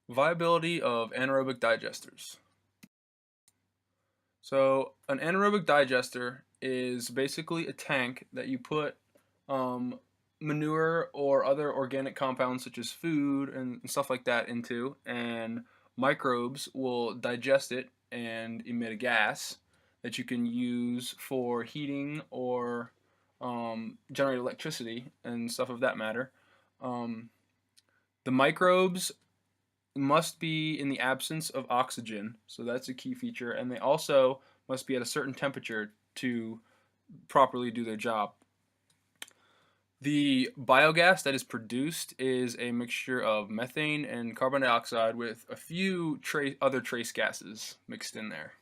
Viability of anaerobic digesters. So an anaerobic digester is basically a tank that you put manure or other organic compounds such as food and stuff like that into, and microbes will digest it and emit a gas that you can use for heating or generate electricity and stuff of that matter. Um, the microbes must be in the absence of oxygen, so that's a key feature, and they also must be at a certain temperature to properly do their job. The biogas that is produced is a mixture of methane and carbon dioxide with a few other trace gases mixed in there.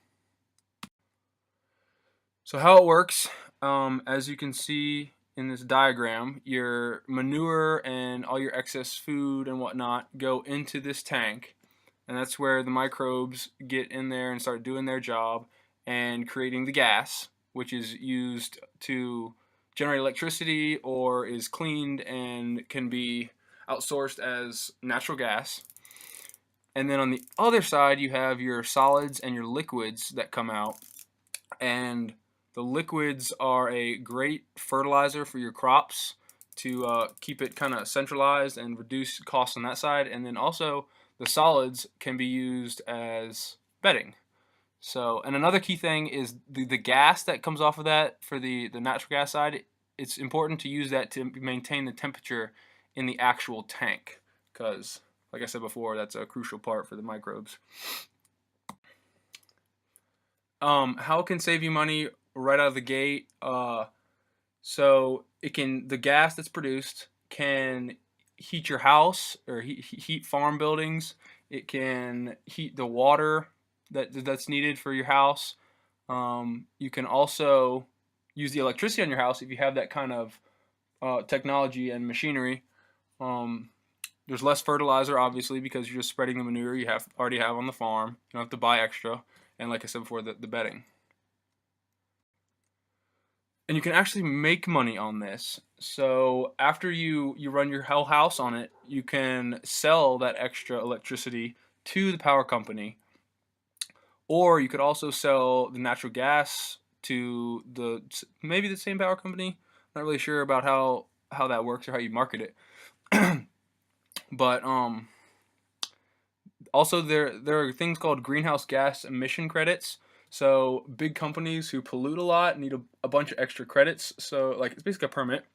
So how it works, as you can see in this diagram, your manure and all your excess food and whatnot go into this tank, and that's where the microbes get in there and start doing their job and creating the gas, which is used to generate electricity or is cleaned and can be outsourced as natural gas. And then on the other side, you have your solids and your liquids that come out, and the liquids are a great fertilizer for your crops to keep it kind of centralized and reduce costs on that side. And then also the solids can be used as bedding. So, and another key thing is the gas that comes off of that for the natural gas side. It's important to use that to maintain the temperature in the actual tank, because, like I said before, that's a crucial part for the microbes. How it can save you money right out of the gate? So the gas that's produced can heat your house or heat farm buildings. It can heat the water that's needed for your house. You can also use the electricity on your house if you have that kind of technology and machinery. There's less fertilizer, obviously, because you're just spreading the manure you already have on the farm. You don't have to buy extra. And like I said before, the bedding. And you can actually make money on this. So after you run your whole house on it, you can sell that extra electricity to the power company, or you could also sell the natural gas to maybe the same power company. Not really sure about how that works or how you market it. But also there are things called greenhouse gas emission credits. So big companies who pollute a lot need a bunch of extra credits. So like it's basically a permit,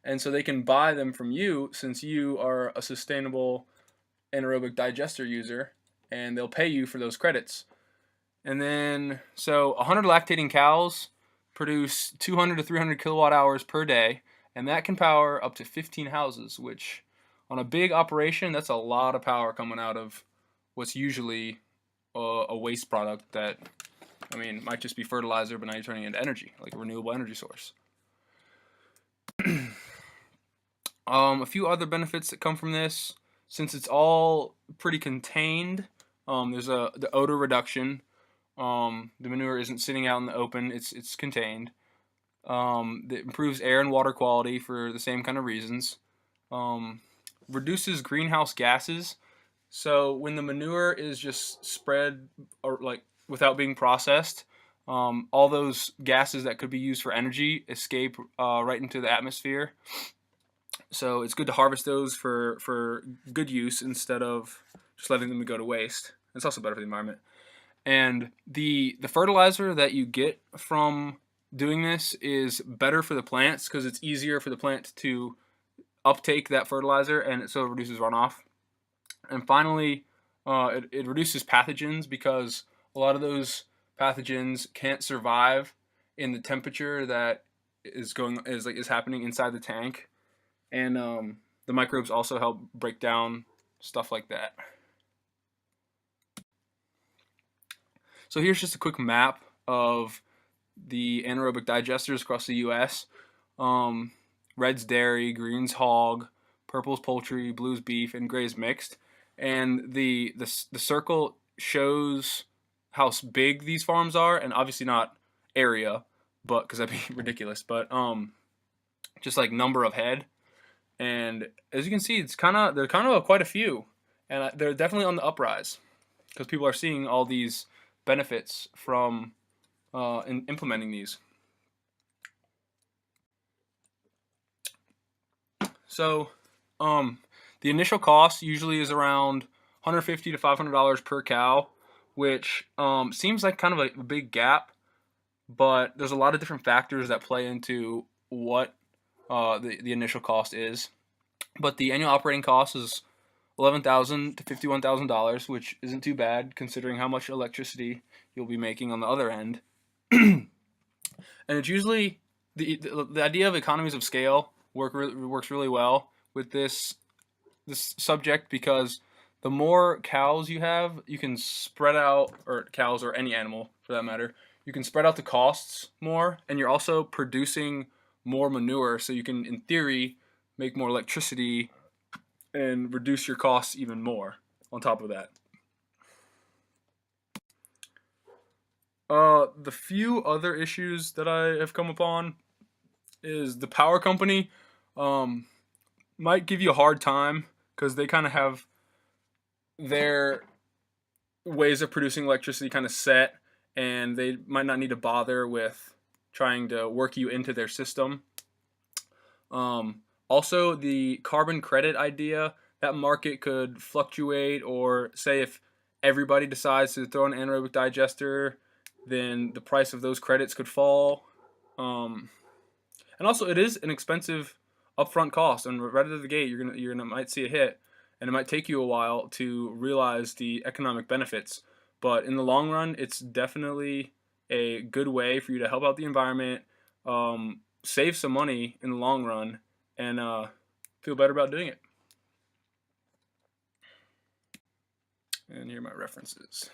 and so they can buy them from you since you are a sustainable anaerobic digester user, and they'll pay you for those credits. And then so 100 lactating cows produce 200 to 300 kilowatt hours per day, and that can power up to 15 houses, which on a big operation, that's a lot of power coming out of what's usually a waste product that, I mean, might just be fertilizer, but now you're turning it into energy, like a renewable energy source. A few other benefits that come from this, since it's all pretty contained, there's the odor reduction. The manure isn't sitting out in the open; it's contained. It improves air and water quality for the same kind of reasons. Reduces greenhouse gases. So when the manure is just spread or like without being processed, all those gases that could be used for energy escape right into the atmosphere. So it's good to harvest those for good use instead of just letting them go to waste. It's also better for the environment. And the fertilizer that you get from doing this is better for the plants because it's easier for the plant to uptake that fertilizer, and so it reduces runoff. And finally, it reduces pathogens because a lot of those pathogens can't survive in the temperature that is happening inside the tank, and the microbes also help break down stuff like that. So here's just a quick map of the anaerobic digesters across the U.S. Red's dairy, green's hog, purple's poultry, blue's beef, and gray's mixed. And the circle shows how big these farms are, and obviously not area, but because that'd be ridiculous. But just like number of head. And as you can see, they're kind of quite a few. and they're definitely on the uprise because people are seeing all these benefits from in implementing these. So, the initial cost usually is around $150 to $500 per cow, which seems like kind of a big gap, but there's a lot of different factors that play into what the initial cost is. But the annual operating cost is $11,000 to $51,000, which isn't too bad considering how much electricity you'll be making on the other end. And it's usually the idea of economies of scale works really well with this subject because the more cows you have, you can spread out, or cows or any animal for that matter, you can spread out the costs more, and you're also producing more manure, so you can, in theory, make more electricity and reduce your costs even more on top of that. The few other issues that I have come upon is the power company might give you a hard time because they kind of have their ways of producing electricity kind of set, and they might not need to bother with trying to work you into their system. Also, the carbon credit idea, that market could fluctuate, or say if everybody decides to throw an anaerobic digester, then the price of those credits could fall. And also, it is an expensive upfront cost, and right out of the gate, you're gonna might see a hit, and it might take you a while to realize the economic benefits. But in the long run, it's definitely a good way for you to help out the environment, save some money in the long run, and feel better about doing it. And here are my references.